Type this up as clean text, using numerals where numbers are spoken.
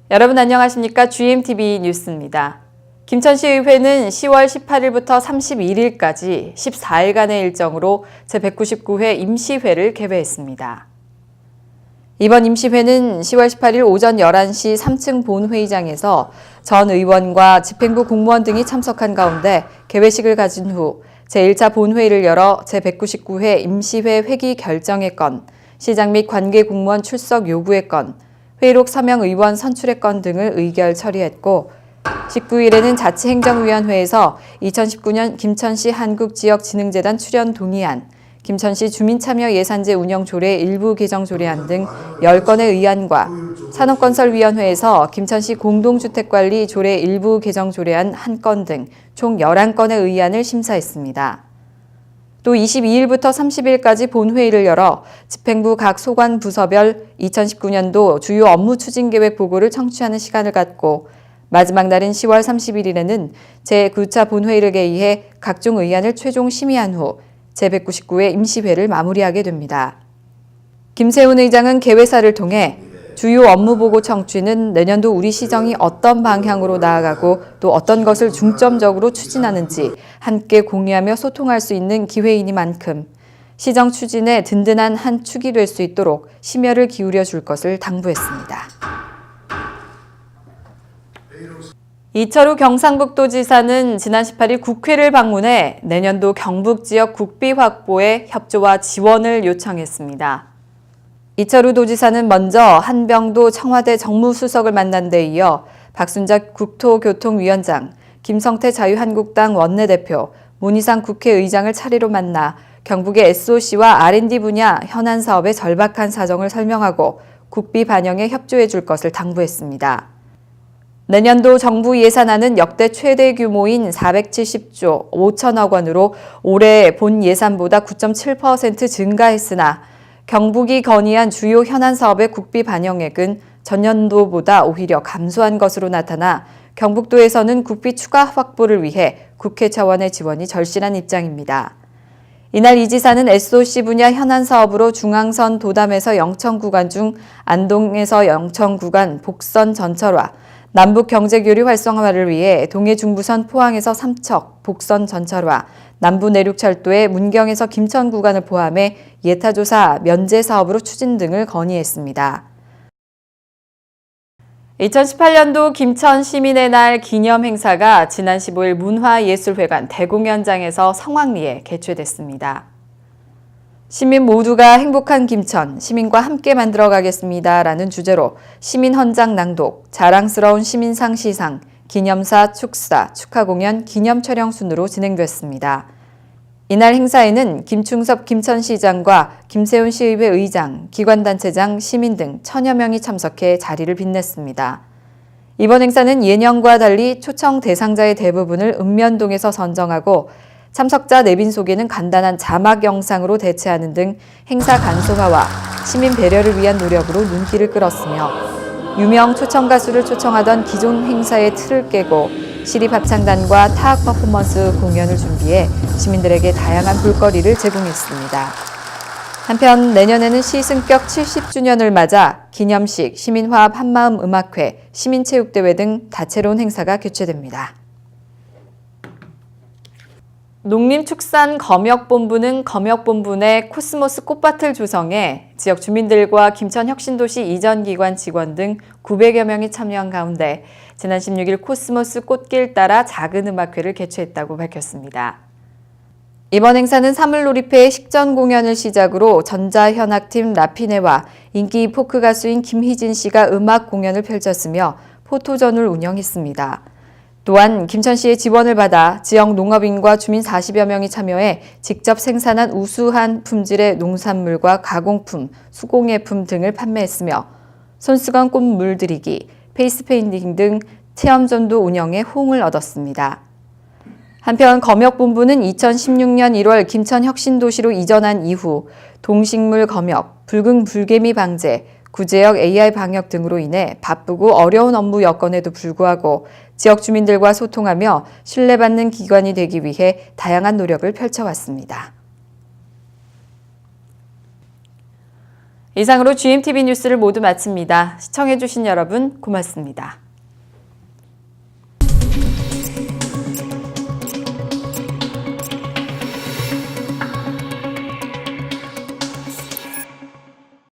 여러분 안녕하십니까? GMTV 뉴스입니다. 김천시의회는 10월 18일부터 31일까지 14일간의 일정으로 제199회 임시회를 개회했습니다. 이번 임시회는 10월 18일 오전 11시 3층 본회의장에서 전 의원과 집행부 공무원 등이 참석한 가운데 개회식을 가진 후 제1차 본회의를 열어 제199회 임시회 회기 결정의 건, 시장 및 관계 공무원 출석 요구의 건, 회의록 서명 의원 선출의 건 등을 의결 처리했고 19일에는 자치행정위원회에서 2019년 김천시 한국지역진흥재단 출연 동의안, 김천시 주민참여예산제 운영조례 일부 개정 조례안 등 10건의 의안과 산업건설위원회에서 김천시 공동주택관리 조례 일부 개정 조례안 1건 등 총 11건의 의안을 심사했습니다. 또 22일부터 30일까지 본회의를 열어 집행부 각 소관 부서별 2019년도 주요 업무 추진 계획 보고를 청취하는 시간을 갖고 마지막 날인 10월 31일에는 제9차 본회의를 개의해 각종 의안을 최종 심의한 후 제199회 임시회를 마무리하게 됩니다. 김세훈 의장은 개회사를 통해 주요 업무 보고 청취는 내년도 우리 시정이 어떤 방향으로 나아가고 또 어떤 것을 중점적으로 추진하는지 함께 공유하며 소통할 수 있는 기회이니만큼 시정 추진에 든든한 한 축이 될 수 있도록 심혈을 기울여 줄 것을 당부했습니다. 이철우 경상북도지사는 지난 18일 국회를 방문해 내년도 경북 지역 국비 확보에 협조와 지원을 요청했습니다. 이철우 도지사는 먼저 한병도 청와대 정무수석을 만난 데 이어 박순작 국토교통위원장, 김성태 자유한국당 원내대표, 문희상 국회의장을 차례로 만나 경북의 SOC와 R&D 분야 현안 사업의 절박한 사정을 설명하고 국비 반영에 협조해 줄 것을 당부했습니다. 내년도 정부 예산안은 역대 최대 규모인 470조 5천억 원으로 올해 본 예산보다 9.7% 증가했으나 경북이 건의한 주요 현안 사업의 국비 반영액은 전년도보다 오히려 감소한 것으로 나타나 경북도에서는 국비 추가 확보를 위해 국회 차원의 지원이 절실한 입장입니다. 이날 이 지사는 SOC 분야 현안 사업으로 중앙선 도담에서 영천 구간 중 안동에서 영천 구간 복선 전철화, 남북 경제교류 활성화를 위해 동해중부선 포항에서 삼척, 복선 전철화, 남부내륙철도의 문경에서 김천 구간을 포함해 예타조사, 면제 사업으로 추진 등을 건의했습니다. 2018년도 김천 시민의 날 기념 행사가 지난 15일 문화예술회관 대공연장에서 성황리에 개최됐습니다. 시민 모두가 행복한 김천, 시민과 함께 만들어가겠습니다 라는 주제로 시민 헌장 낭독, 자랑스러운 시민상 시상, 기념사 축사, 축하공연, 기념 촬영 순으로 진행됐습니다. 이날 행사에는 김충섭 김천시장과 김세훈 시의회 의장, 기관단체장, 시민 등 1000여 명이 참석해 자리를 빛냈습니다. 이번 행사는 예년과 달리 초청 대상자의 대부분을 읍면동에서 선정하고 참석자 내빈 소개는 간단한 자막 영상으로 대체하는 등 행사 간소화와 시민 배려를 위한 노력으로 눈길을 끌었으며 유명 초청 가수를 초청하던 기존 행사의 틀을 깨고 시립합창단과 타악 퍼포먼스 공연을 준비해 시민들에게 다양한 볼거리를 제공했습니다. 한편 내년에는 시 승격 70주년을 맞아 기념식, 시민화합 한마음 음악회, 시민체육대회 등 다채로운 행사가 개최됩니다. 농림축산검역본부는 검역본부 내 코스모스 꽃밭을 조성해 지역 주민들과 김천혁신도시 이전기관 직원 등 900여 명이 참여한 가운데 지난 16일 코스모스 꽃길 따라 작은 음악회를 개최했다고 밝혔습니다. 이번 행사는 사물놀이패의 식전 공연을 시작으로 전자현악팀 라피네와 인기 포크 가수인 김희진 씨가 음악 공연을 펼쳤으며 포토전을 운영했습니다. 또한 김천시의 지원을 받아 지역 농업인과 주민 40여 명이 참여해 직접 생산한 우수한 품질의 농산물과 가공품, 수공예품 등을 판매했으며 손수건 꽃 물들이기, 페이스 페인팅 등 체험존도 운영해 호응을 얻었습니다. 한편 검역본부는 2016년 1월 김천혁신도시로 이전한 이후 동식물 검역, 붉은 불개미 방제, 구제역 AR 방역 등으로 인해 바쁘고 어려운 업무 여건에도 불구하고 지역 주민들과 소통하며 신뢰받는 기관이 되기 위해 다양한 노력을 펼쳐왔습니다. 이상으로 GMTV 뉴스를 모두 마칩니다. 시청해주신 여러분 고맙습니다.